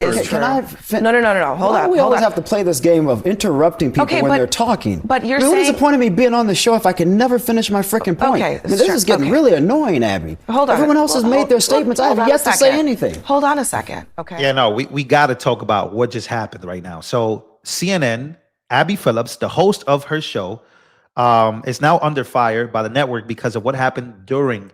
Can I No. Hold on. We always have to play this game of interrupting people when they're talking. But you're saying... What is the point of me being on the show if I can never finish my freaking point? Okay. This is getting really annoying, Abby. Hold on. Everyone else has made their statements. I have yet to say anything. Hold on a second. Okay. Yeah, no, we got to talk about what just happened right now. So CNN, Abby Phillips, the host of her show, is now under fire by the network because of what happened during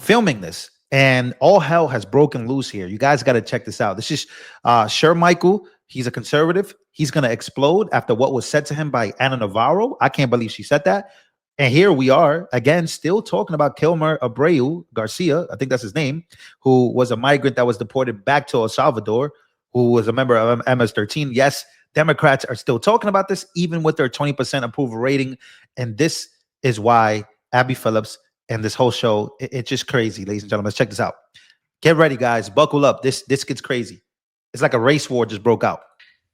filming this. And all hell has broken loose here. You guys got to check this out. This is Michael. He's a conservative. He's going to explode after what was said to him by Ana Navarro. I can't believe she said that. And here we are, again, still talking about Kilmer Abreu Garcia, I think that's his name, who was a migrant that was deported back to El Salvador, who was a member of MS-13. Yes, Democrats are still talking about this, even with their 20% approval rating. And this is why Abby Phillips and this whole show, it's just crazy, ladies and gentlemen. Let's check this out. Get ready, guys. Buckle up. This gets crazy. It's like a race war just broke out.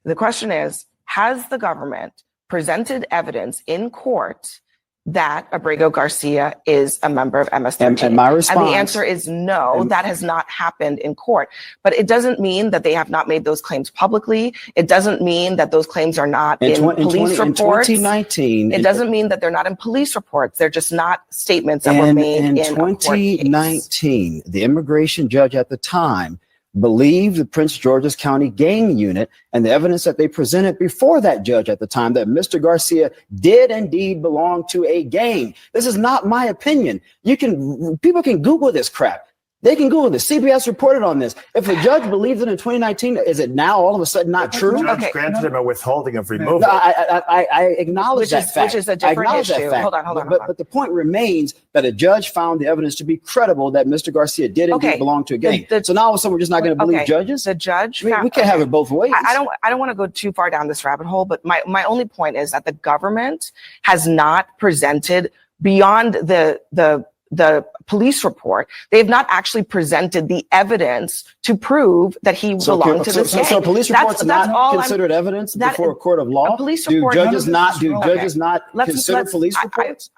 The question is, has the government presented evidence in court that Abrego Garcia is a member of MS-13? And my response... And the answer is no, that has not happened in court. But it doesn't mean that they have not made those claims publicly. It doesn't mean that those claims are not in police reports. In 2019... It doesn't mean that they're not in police reports. They're just not statements that were made in a court case. In 2019, the immigration judge at the time believed the Prince George's County gang unit and the evidence that they presented before that judge at the time that Mr. Garcia did indeed belong to a gang. This is not my opinion. People can Google this crap. They can Google this. CBS reported on this. If a judge believes it in 2019, is it now all of a sudden not true? The judge granted him a withholding of removal. No, I acknowledge that fact. Which is a different issue. Hold on. But the point remains that a judge found the evidence to be credible that Mr. Garcia did indeed belong to a gang. So now all of a sudden we're just not going to believe judges? The judge... we can't have it both ways. I don't want to go too far down this rabbit hole, but my only point is that the government has not presented beyond the police report. They have not actually presented the evidence to prove that he belonged to this gang. So police reports not considered evidence before a court of law? Do judges not consider police reports?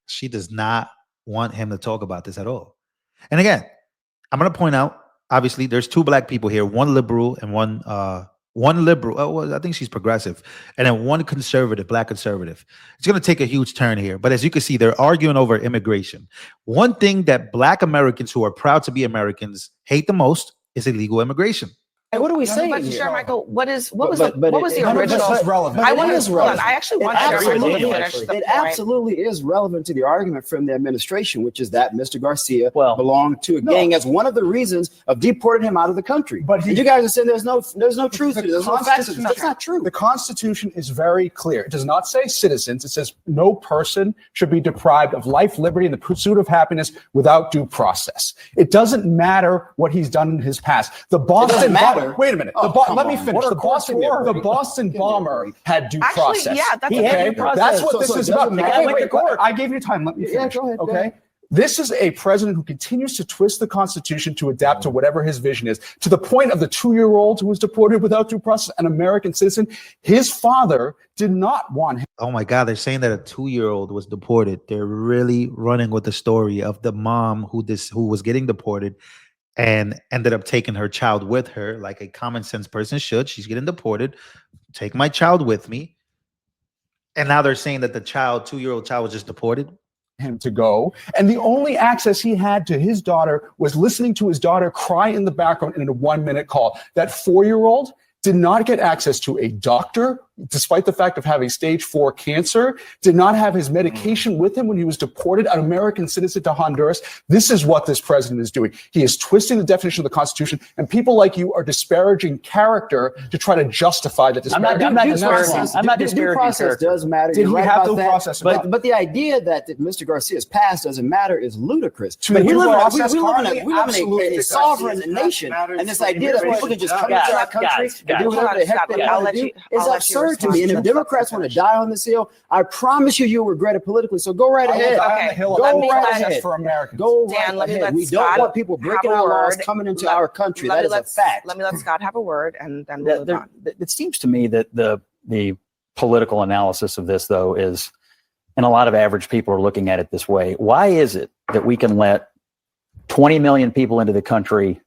She does not want him to talk about this at all. And again, I'm going to point out, obviously, there's two black people here, one liberal and one liberal. Well, I think she's progressive, and then one conservative, black conservative. It's going to take a huge turn here. But as you can see, they're arguing over immigration. One thing that black Americans who are proud to be Americans hate the most is illegal immigration. What are we saying here? Sure, Michael, what was the original? Relevant. I actually want to It absolutely is relevant to the argument from the administration, which is that Mr. Garcia belonged to a gang as one of the reasons of deporting him out of the country. But you guys are saying there's no truth to it. There's no facts. That's not true. The Constitution is very clear. It does not say citizens. It says no person should be deprived of life, liberty, and the pursuit of happiness without due process. It doesn't matter what he's done in his past. The Boston bomber. Wait a minute. Let me finish. The Boston bomber had due process. Yeah, that's due process. That's what this is about. I gave you time. Let me finish. Go ahead. Okay. This is a president who continues to twist the Constitution to adapt to whatever his vision is, to the point of the 2-year-old who was deported without due process, an American citizen. His father did not want him. Oh my God, they're saying that a 2-year-old was deported. They're really running with the story of the mom who was getting deported and ended up taking her child with her, like a common sense person should. She's getting deported. Take my child with me. And now they're saying that the 2-year-old child was just deported. Him to go, and the only access he had to his daughter was listening to his daughter cry in the background in a 1-minute call. That 4-year-old did not get access to a doctor, despite the fact of having stage 4 cancer, did not have his medication with him when he was deported, an American citizen to Honduras. This is what this president is doing. He is twisting the definition of the Constitution, and people like you are disparaging character to try to justify that disparaging. I'm not disparaging. Due process does matter. Did he have due process? But the idea that Mr. Garcia's past doesn't matter is ludicrous. But we live in a sovereign nation, and this idea that people can just come into our country and do whatever the heck they want to do is absurd to me. And if Democrats want to die on this hill, I promise you'll regret it politically. So go right ahead. Go right ahead for Americans. Go right ahead. We don't want people breaking our laws coming into our country. That is a fact. Let me let Scott have a word, and then we'll move on. It seems to me that the political analysis of this, though, is, and a lot of average people are looking at it this way. Why is it that we can let 20 million people into the country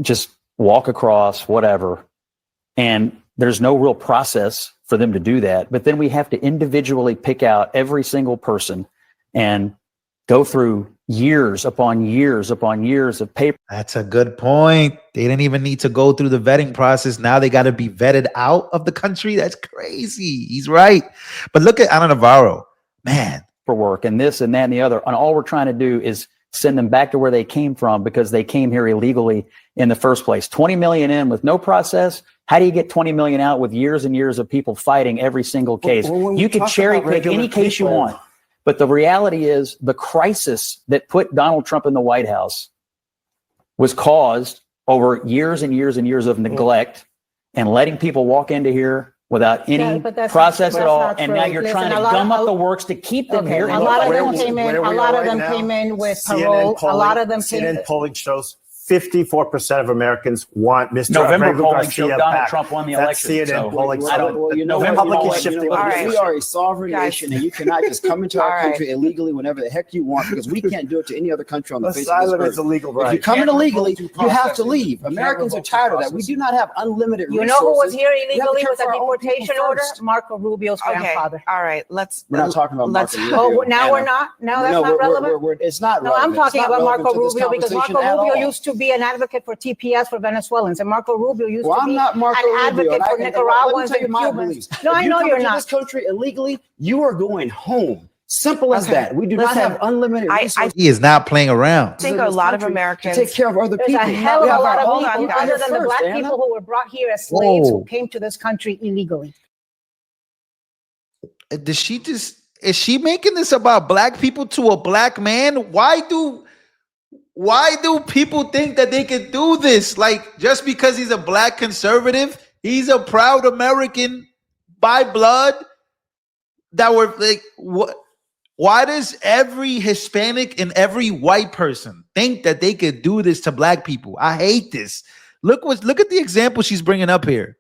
just walk across, whatever. And there's no real process for them to do that. But then we have to individually pick out every single person and go through years upon years upon years of paper. That's a good point. They didn't even need to go through the vetting process. Now they got to be vetted out of the country. That's crazy. He's right. But look at Ana Navarro, man. For work and this and that and the other. And all we're trying to do is send them back to where they came from because they came here illegally in the first place. 20 million in with no process. How do you get 20 million out with years and years of people fighting every single case? You could cherry pick any case you want. But the reality is the crisis that put Donald Trump in the White House was caused over years and years and years of neglect and letting people walk into here without any process at all. And now you're trying to gum up the works to keep them here. A lot of them came in. A lot of them came in with parole. A lot of them came in. CNN polling shows 54% of Americans want Mr. November polling Garcia showed Donald back. Trump won the That's election. CNN polling. I don't, Well, you know the what? public You know is what? shifting. You know what? All right. We are a sovereign Guys. nation, and you cannot just come into our All country illegally whenever the heck you want, because we can't do it to any other country on the face of this Asylum is earth. a legal If you right. come in illegally, you have to leave. Americans are tired of that. We do not have unlimited You resources. know who was here We have to illegally care with a for our own people deportation order? first. Marco Rubio's Okay. grandfather. All right. Let's. We're not talking about let's- Marco Oh, Rubio. now Anna. we're not? No, that's No, not relevant? it's not No, relevant. I'm It's talking not about relevant Marco to this Rubio because conversation Marco at Rubio all. used to be an advocate for TPS for Venezuelans, and Marco Rubio used Well, to I'm be not Marco an Rubio. advocate and for let me Nicaraguans tell you and my Cubans. beliefs. No, If I you know come you're into not. this country illegally, you are going home. Simple as Okay. that. We do not Listen, have unlimited I resources. He is not playing around. I think a lot of Americans. to take care of other There's people. a hell of We a have lot our of own people, Hold on, other than the first, black Anna. people who were brought here as slaves Whoa. who came to this country illegally. Is she making this about black people to a black man? Why do people think that they can do this? Like, just because he's a black conservative, he's a proud American by blood. That were like, what? Why does every Hispanic and every white person think that they could do this to black people? I hate this. Look at the example she's bringing up here.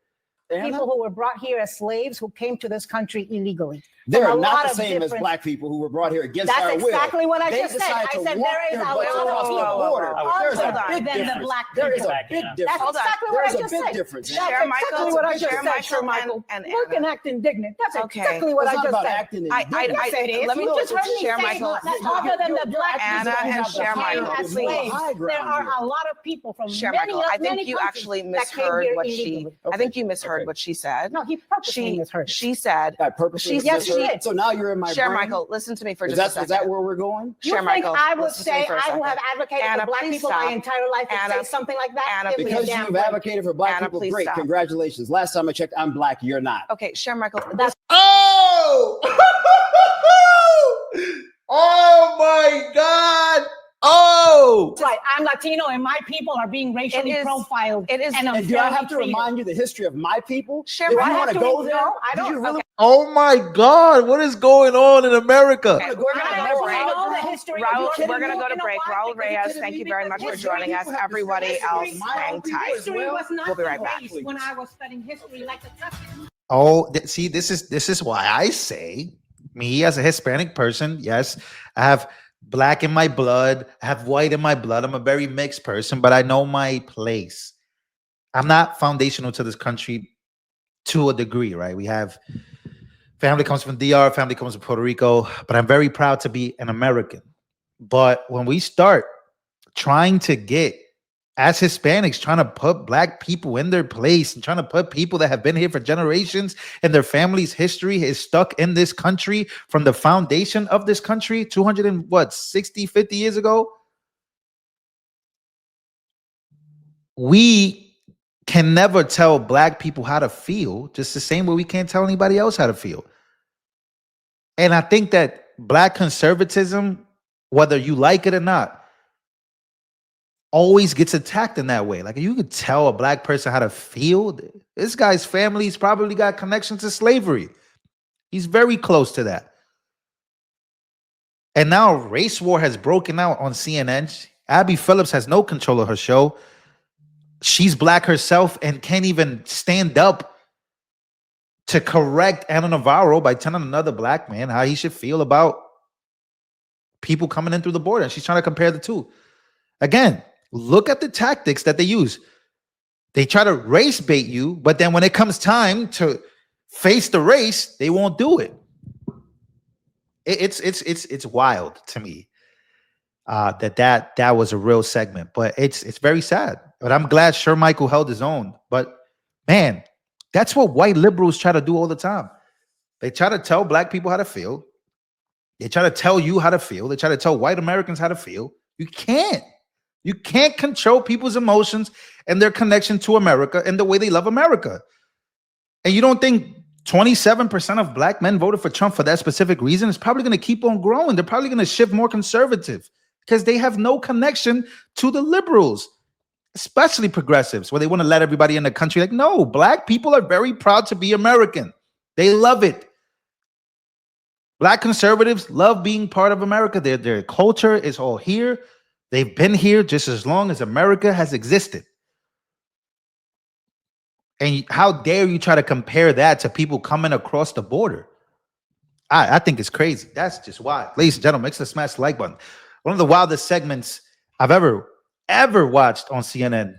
Anna? People who were brought here as slaves who came to this country illegally. They're From a not lot the of same as different- black people who were brought here against That's our will. exactly what I They just said. decide I to said walk there is their a butts lot across of the people border. There's Hold a on. big than the difference. black There is people. a big That's difference. Hold on. exactly what I There's a just big said. difference. That's Chair Michael, exactly what I just Chair said, Michael, Sir Michael. and Look and act indignant. That's Okay. exactly what It's I not just about said. acting I- indignant. Yes, it is. Let me You just heard me Chair say Michael. that other than the black Anna people and who Chair came Michael, as please. slaves, there are a lot of people from Chair many, Michael, I many think you countries actually that came misheard here what she. illegally. I think you misheard Okay. what she said. No, he purposely misheard it. She said. I purposely Yes, misheard she it. did. So now you're in my Chair brain. Michael, listen to me for Is just a that, second. is that where we're going? You Chair think Michael, I would listen to me say, for a I who second. have advocated Anna, for black please people stop. my entire life and Anna, say something like that? Anna, Give me a Because damn you've break. advocated for black Anna, people, please great. stop. Congratulations. Last time I checked, I'm black. You're not. Okay, Chair Michael. Oh! Oh my God! Oh! Right, I'm Latino and my people are being racially It is- profiled. it is- and And do I unfairly have to treated. remind you the history of my people? Sure, If but I you have want to to go read- there, no, I do you don't- really Oh my God! What is going on in America? Okay, we're gonna I go to don't break. know the history of Raul, your we're gonna go to you know break. why? Raul Because Reyes, it's thank you very much for history- joining us. Everybody else, hang tight. History was not We'll be right the back. race when I was studying history like the Tuscan. Oh, see, this is why I say, me as a Hispanic person, yes, I have black in my blood, I have white in my blood. I'm a very mixed person, but I know my place. I'm not foundational to this country to a degree, right? We have family comes from DR, family comes from Puerto Rico, but I'm very proud to be an American. But when we start trying to get, as Hispanics, trying to put black people in their place and trying to put people that have been here for generations and their family's history is stuck in this country from the foundation of this country 200 and what, 60, 50 years ago, we can never tell black people how to feel, just the same way we can't tell anybody else how to feel. And I think that black conservatism, whether you like it or not, always gets attacked in that way. Like, you could tell a black person how to feel. This guy's family's probably got connections to slavery. He's very close to that. And now race war has broken out on CNN. Abby Phillips has no control of her show. She's black herself and can't even stand up to correct Ana Navarro by telling another black man how he should feel about people coming in through the border. And she's trying to compare the two. Again, look at the tactics that they use. They try to race bait you, but then when it comes time to face the race, they won't do it. It's wild to me that was a real segment, but it's very sad. But I'm glad Michael held his own. But man, that's what white liberals try to do all the time. They try to tell black people how to feel. They try to tell you how to feel. They try to tell white Americans how to feel. You can't. You can't control people's emotions and their connection to America and the way they love America. And you don't think 27% of black men voted for Trump for that specific reason? It's probably going to keep on growing. They're probably going to shift more conservative because they have no connection to the liberals, especially progressives, where they want to let everybody in the country. Like, no, black people are very proud to be American. They love it. Black conservatives love being part of America. Their culture is all here. They've been here just as long as America has existed. And how dare you try to compare that to people coming across the border? I think it's crazy. That's just wild. Ladies and gentlemen, make sure to smash the like button. One of the wildest segments I've ever watched on CNN